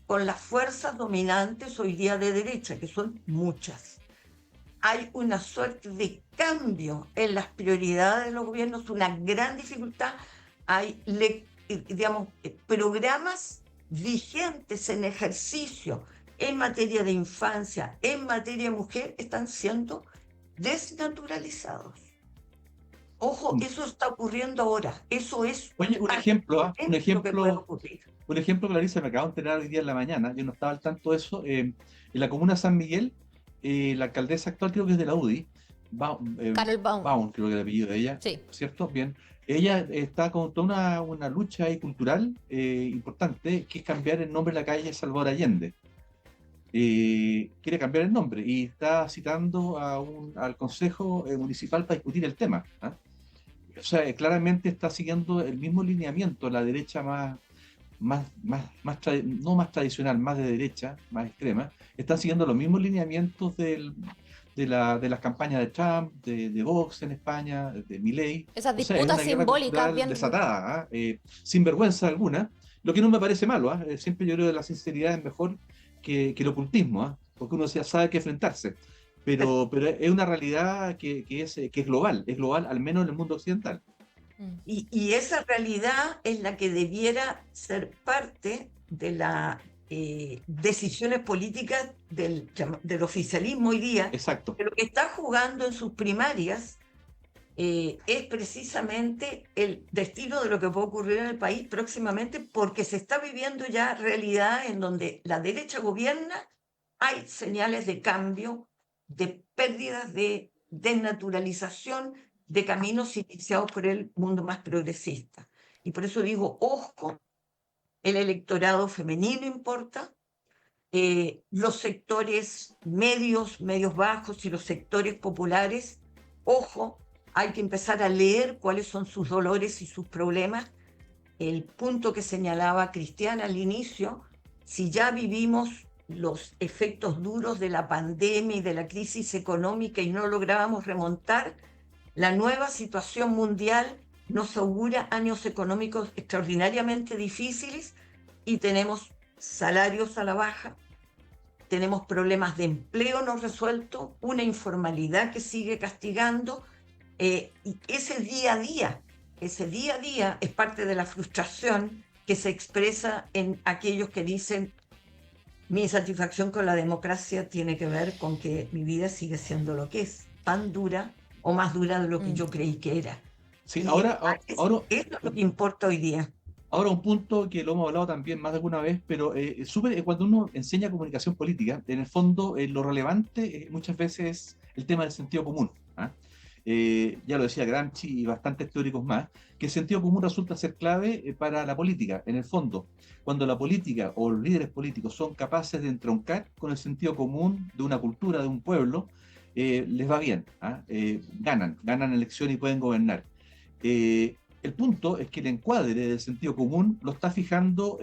D: con las fuerzas dominantes hoy día de derecha, que son muchas. Hay una suerte de cambio en las prioridades de los gobiernos, una gran dificultad. Hay programas vigentes en ejercicio en materia de infancia, en materia de mujer, están siendo desnaturalizados. Ojo, eso está ocurriendo ahora. Eso es
C: un ejemplo, Clarisa, me acabo de enterar hoy día en la mañana, yo no estaba al tanto de eso, en la comuna de San Miguel, la alcaldesa actual creo que es de la UDI,
B: Carol
C: Baum, creo que es el apellido de ella,
B: sí.
C: ¿Cierto? Bien. Ella está con toda una lucha ahí cultural importante, que es cambiar el nombre de la calle Salvador Allende. Quiere cambiar el nombre y está citando al Consejo Municipal para discutir el tema. ¿Ah? O sea, claramente está siguiendo el mismo lineamiento, la derecha no más tradicional, más de derecha, más extrema, están siguiendo los mismos lineamientos de las campañas de Trump, de Vox en España, de Milei.
B: Esas disputas simbólicas bien
C: desatada, sin vergüenza alguna, lo que no me parece malo. Siempre yo creo que la sinceridad es mejor que el ocultismo, porque uno ya sabe que enfrentarse. Pero es una realidad que es global, al menos en el mundo occidental.
D: Y esa realidad es la que debiera ser parte de las decisiones políticas del oficialismo hoy día.
C: Exacto.
D: Pero lo que está jugando en sus primarias es precisamente el destino de lo que puede ocurrir en el país próximamente, porque se está viviendo ya realidad en donde la derecha gobierna, hay señales de cambio, de pérdidas, de desnaturalización de caminos iniciados por el mundo más progresista. Y por eso digo, ojo, el electorado femenino importa, los sectores medios bajos y los sectores populares, ojo, hay que empezar a leer cuáles son sus dolores y sus problemas. El punto que señalaba Cristiana al inicio, si ya vivimos los efectos duros de la pandemia y de la crisis económica y no lográbamos remontar, la nueva situación mundial nos augura años económicos extraordinariamente difíciles y tenemos salarios a la baja, tenemos problemas de empleo no resueltos, una informalidad que sigue castigando, y ese día a día es parte de la frustración que se expresa en aquellos que dicen: mi satisfacción con la democracia tiene que ver con que mi vida sigue siendo lo que es, tan dura o más dura de lo que yo creí que era.
C: Sí,
D: eso es lo que importa hoy día.
C: Ahora, un punto que lo hemos hablado también más de alguna vez, pero cuando uno enseña comunicación política, en el fondo lo relevante muchas veces es el tema del sentido común. ¿Ah? Ya lo decía Gramsci y bastantes teóricos más, que el sentido común resulta ser clave para la política. En el fondo, cuando la política o los líderes políticos son capaces de entroncar con el sentido común de una cultura, de un pueblo, les va bien. ¿Ah? Ganan elecciones y pueden gobernar. El punto es que el encuadre del sentido común lo está fijando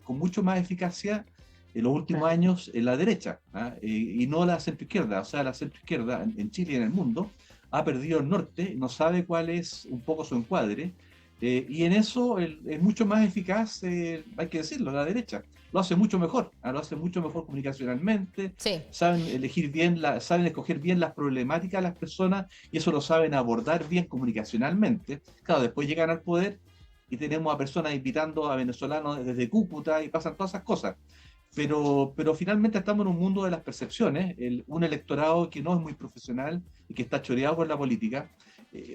C: con mucho más eficacia en los últimos años en la derecha, ¿ah? Y no la centroizquierda. O sea, la centroizquierda en Chile y en el mundo ha perdido el norte, no sabe cuál es un poco su encuadre, y en eso es mucho más eficaz, hay que decirlo, la derecha. Lo hace mucho mejor, ¿ah? Lo hace mucho mejor comunicacionalmente,
B: Sí.
C: saben elegir bien, saben escoger bien las problemáticas de las personas y eso lo saben abordar bien comunicacionalmente. Claro, después llegan al poder y tenemos a personas invitando a venezolanos desde Cúcuta y pasan todas esas cosas. Pero finalmente estamos en un mundo de las percepciones, un electorado que no es muy profesional y que está choreado por la política,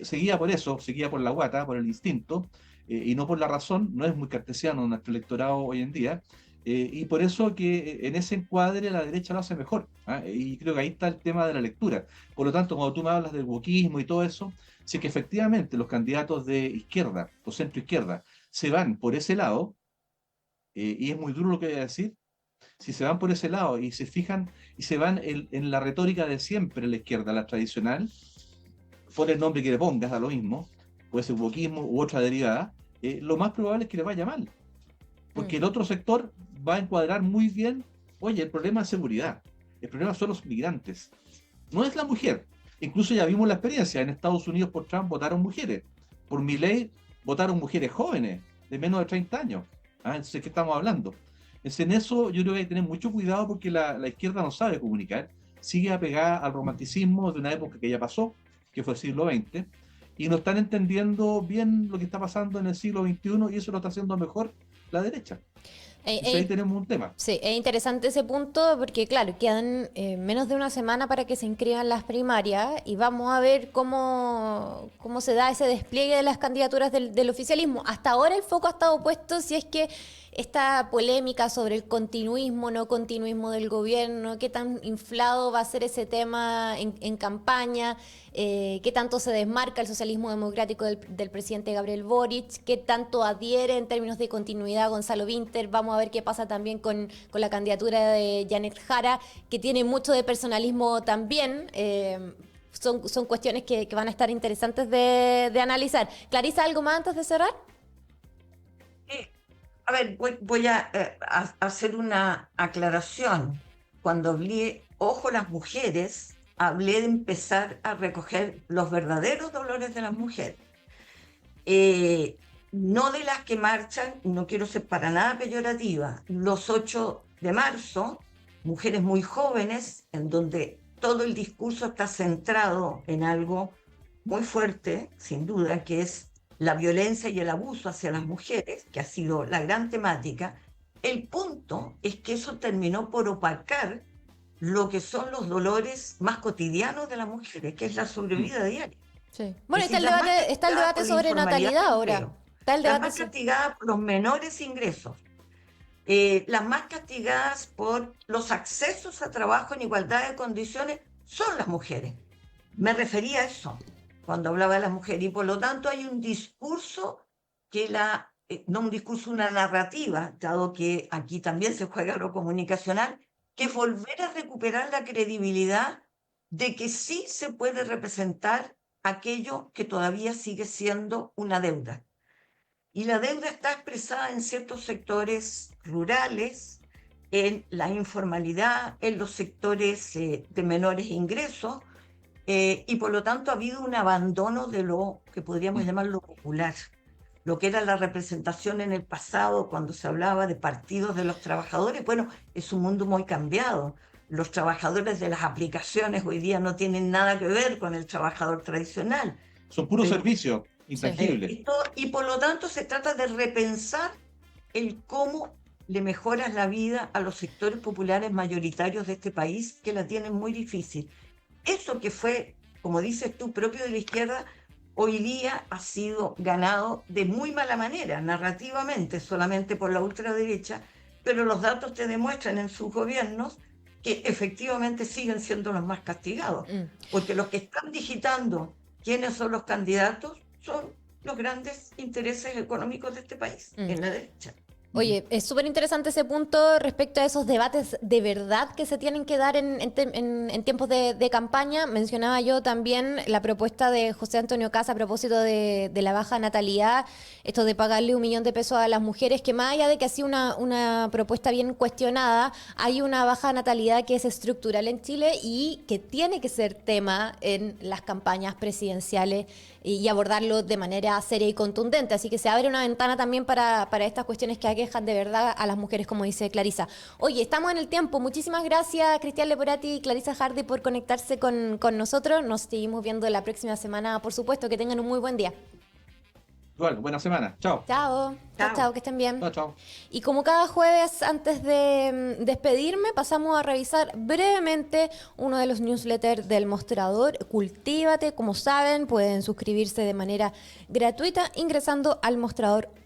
C: seguía por eso, seguía por la guata, por el instinto, y no por la razón. No es muy cartesiano nuestro electorado hoy en día, y por eso que en ese encuadre la derecha lo hace mejor, ¿ah? Y creo que ahí está el tema de la lectura. Por lo tanto, cuando tú me hablas del wokismo y todo eso, si es que efectivamente los candidatos de izquierda o centro izquierda se van por ese lado, y es muy duro lo que voy a decir, si se van por ese lado y se fijan y se van en la retórica de siempre, la izquierda, la tradicional, pon el nombre que le pongas, da lo mismo, puede ser wokismo u otra derivada, lo más probable es que le vaya mal. Porque el otro sector va a encuadrar muy bien, oye, el problema es seguridad, el problema son los migrantes, no es la mujer. Incluso ya vimos la experiencia, en Estados Unidos por Trump votaron mujeres, por Milley votaron mujeres jóvenes, de menos de 30 años. ¿Ah? Entonces, ¿qué estamos hablando? En eso yo creo que hay que tener mucho cuidado porque la izquierda no sabe comunicar, sigue apegada al romanticismo de una época que ya pasó, que fue el siglo XX, y no están entendiendo bien lo que está pasando en el siglo XXI y eso lo está haciendo mejor la derecha. Entonces ahí tenemos un tema.
B: Sí, es interesante ese punto porque, claro, quedan menos de una semana para que se inscriban las primarias y vamos a ver cómo se da ese despliegue de las candidaturas del oficialismo. Hasta ahora el foco ha estado puesto si es que esta polémica sobre el continuismo, no continuismo del gobierno, qué tan inflado va a ser ese tema en campaña, qué tanto se desmarca el socialismo democrático del presidente Gabriel Boric, qué tanto adhiere en términos de continuidad Gonzalo Vinter. Vamos a ver qué pasa también con la candidatura de Janet Jara, que tiene mucho de personalismo también. Son cuestiones que van a estar interesantes de analizar. Clarisa, ¿algo más antes de cerrar?
D: A ver, voy a hacer una aclaración. Cuando hablé, ojo las mujeres, hablé de empezar a recoger los verdaderos dolores de las mujeres. No de las que marchan, no quiero ser para nada peyorativa, los 8 de marzo, mujeres muy jóvenes, en donde todo el discurso está centrado en algo muy fuerte, sin duda, que es la violencia y el abuso hacia las mujeres, que ha sido la gran temática. El punto es que eso terminó por opacar lo que son los dolores más cotidianos de las mujeres, que es la sobrevida diaria.
B: Sí. Bueno, está el debate sobre natalidad ahora. Está el debate
D: las más castigadas por los menores ingresos, las más castigadas por los accesos a trabajo en igualdad de condiciones son las mujeres. Me refería a eso cuando hablaba de las mujeres, y por lo tanto hay un discurso que no un discurso, una narrativa, dado que aquí también se juega lo comunicacional, que es volver a recuperar la credibilidad de que sí se puede representar aquello que todavía sigue siendo una deuda. Y la deuda está expresada en ciertos sectores rurales, en la informalidad, en los sectores de menores ingresos, y por lo tanto ha habido un abandono de lo que podríamos llamar lo popular, lo que era la representación en el pasado cuando se hablaba de partidos de los trabajadores. Bueno, es un mundo muy cambiado. Los trabajadores de las aplicaciones hoy día no tienen nada que ver con el trabajador tradicional.
C: Son puros servicios intangibles.
D: Y por lo tanto se trata de repensar el cómo le mejoras la vida a los sectores populares mayoritarios de este país, que la tienen muy difícil. Eso que fue, como dices tú, propio de la izquierda, hoy día ha sido ganado de muy mala manera, narrativamente, solamente por la ultraderecha, pero los datos te demuestran en sus gobiernos que efectivamente siguen siendo los más castigados,
B: Mm.
D: porque los que están digitando quiénes son los candidatos son los grandes intereses económicos de este país,
B: Mm.
D: en la derecha.
B: Oye, es súper interesante ese punto respecto a esos debates de verdad que se tienen que dar en tiempos de campaña. Mencionaba yo también la propuesta de José Antonio Casa a propósito de la baja natalidad, esto de pagarle 1 millón de pesos a las mujeres, que más allá de que ha sido una propuesta bien cuestionada, hay una baja natalidad que es estructural en Chile y que tiene que ser tema en las campañas presidenciales y abordarlo de manera seria y contundente. Así que se abre una ventana también para estas cuestiones que aquejan de verdad a las mujeres, como dice Clarisa. Oye, estamos en el tiempo. Muchísimas gracias, Cristian Leporati y Clarisa Hardy, por conectarse con nosotros. Nos seguimos viendo la próxima semana, por supuesto. Que tengan un muy buen día.
C: Igual, buena semana. Chao.
B: Chao, chao,
D: Chao.
B: chao, que estén bien.
C: Chao, chao.
B: Y como cada jueves, antes de despedirme, pasamos a revisar brevemente uno de los newsletters del Mostrador, Cultívate. Como saben, pueden suscribirse de manera gratuita ingresando al mostrador.cl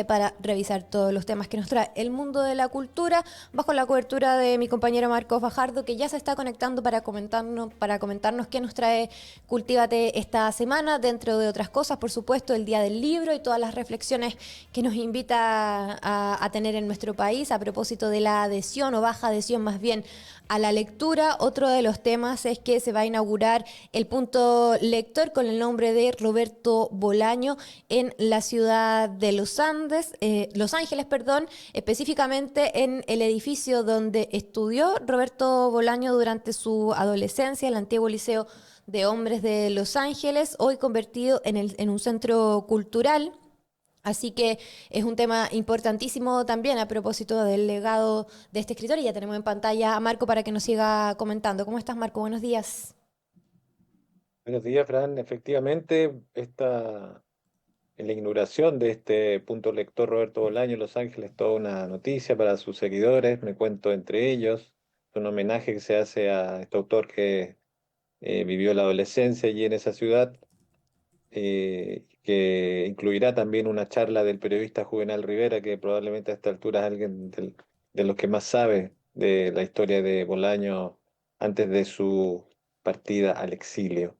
B: para revisar todos los temas que nos trae el mundo de la cultura, bajo la cobertura de mi compañero Marcos Fajardo, que ya se está conectando para comentarnos qué nos trae Cultívate esta semana, dentro de otras cosas, por supuesto, el Día del Libro y todas las reflexiones que nos invita a tener en nuestro país a propósito de la adhesión o baja adhesión más bien a la lectura. Otro de los temas es que se va a inaugurar el punto lector con el nombre de Roberto Bolaño en la ciudad de Los Ángeles, específicamente en el edificio donde estudió Roberto Bolaño durante su adolescencia, el antiguo Liceo de Hombres de Los Ángeles, hoy convertido en un centro cultural. Así que es un tema importantísimo también a propósito del legado de este escritor. Y ya tenemos en pantalla a Marco para que nos siga comentando. ¿Cómo estás, Marco? Buenos días.
E: Buenos días, Fran. Efectivamente, en la inauguración de este punto lector Roberto Bolaño en Los Ángeles, toda una noticia para sus seguidores, me cuento entre ellos, un homenaje que se hace a este autor que vivió la adolescencia allí en esa ciudad, que incluirá también una charla del periodista Juvenal Rivera, que probablemente a esta altura es alguien de los que más sabe de la historia de Bolaño antes de su partida al exilio.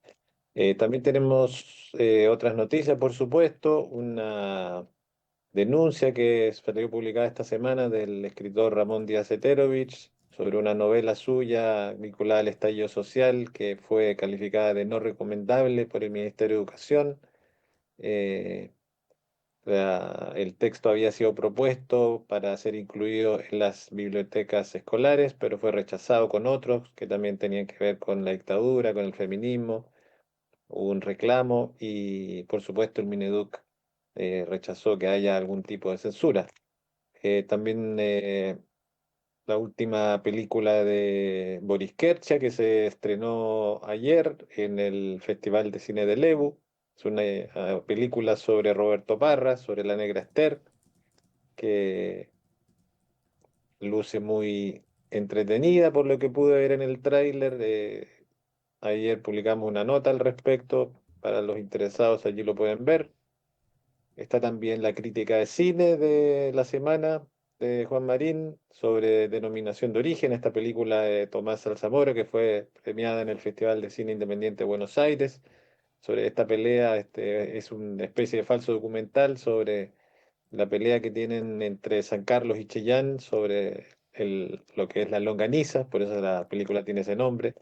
E: También tenemos otras noticias, por supuesto, una denuncia que salió publicada esta semana del escritor Ramón Díaz Heterovich sobre una novela suya vinculada al estallido social que fue calificada de no recomendable por el Ministerio de Educación. Eh, el texto había sido propuesto para ser incluido en las bibliotecas escolares, pero fue rechazado con otros que también tenían que ver con la dictadura, con el feminismo. Hubo un reclamo y, por supuesto, el Mineduc rechazó que haya algún tipo de censura. También la última película de Boris Kercha, que se estrenó ayer en el Festival de Cine de Lebu. Es una película sobre Roberto Parra, sobre la Negra Esther, que luce muy entretenida por lo que pude ver en el tráiler. Ayer publicamos una nota al respecto, para los interesados allí lo pueden ver. Está también la crítica de cine de la semana de Juan Marín sobre Denominación de Origen, esta película de Tomás Alzamora que fue premiada en el Festival de Cine Independiente de Buenos Aires. Sobre esta pelea, es una especie de falso documental sobre la pelea que tienen entre San Carlos y Chillán sobre lo que es la longaniza, por eso la película tiene ese nombre.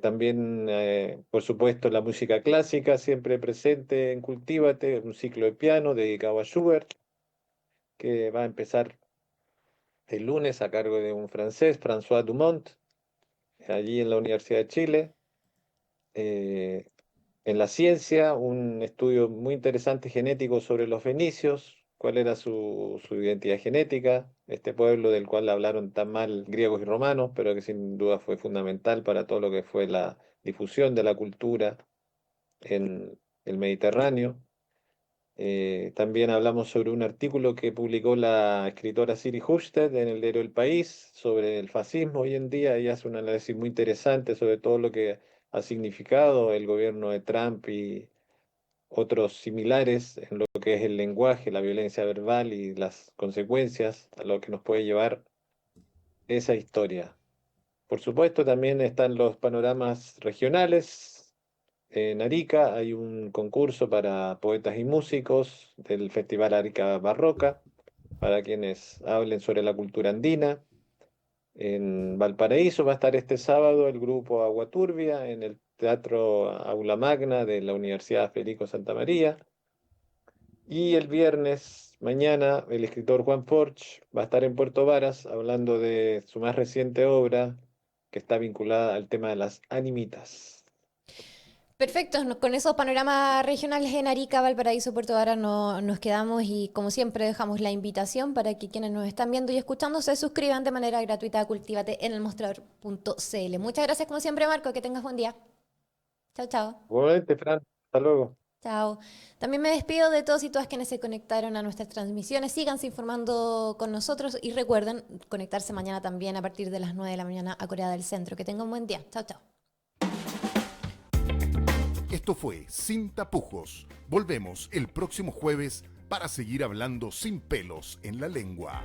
E: También, por supuesto, la música clásica siempre presente en Cultívate, un ciclo de piano dedicado a Schubert, que va a empezar el lunes a cargo de un francés, François Dumont, allí en la Universidad de Chile. Eh, en la ciencia, un estudio muy interesante genético sobre los fenicios, cuál era su identidad genética, este pueblo del cual hablaron tan mal griegos y romanos, pero que sin duda fue fundamental para todo lo que fue la difusión de la cultura en el Mediterráneo. También hablamos sobre un artículo que publicó la escritora Siri Hustad en el diario El País sobre el fascismo hoy en día. Ella hace un análisis muy interesante sobre todo lo que ha significado el gobierno de Trump y otros similares en lo que es el lenguaje, la violencia verbal y las consecuencias a lo que nos puede llevar esa historia. Por supuesto, también están los panoramas regionales. En Arica hay un concurso para poetas y músicos del Festival Arica Barroca, para quienes hablen sobre la cultura andina. En Valparaíso va a estar este sábado el grupo Agua Turbia en el Teatro Aula Magna de la Universidad Federico Santa María. Y el viernes, mañana, el escritor Juan Forch va a estar en Puerto Varas hablando de su más reciente obra que está vinculada al tema de las animitas.
B: Perfecto, con esos panoramas regionales en Arica, Valparaíso, Puerto Varas nos quedamos y como siempre dejamos la invitación para que quienes nos están viendo y escuchando se suscriban de manera gratuita a Cultívate en elmostrador.cl. Muchas gracias como siempre, Marco, que tengas buen día. Chao, chao.
E: Igualmente, Fran, hasta luego.
B: Chao. También me despido de todos y todas quienes se conectaron a nuestras transmisiones. Síganse informando con nosotros y recuerden conectarse mañana también a partir de las 9 de la mañana a Corea del Centro. Que tengan un buen día. Chao, chao.
A: Esto fue Sin Tapujos. Volvemos el próximo jueves para seguir hablando sin pelos en la lengua.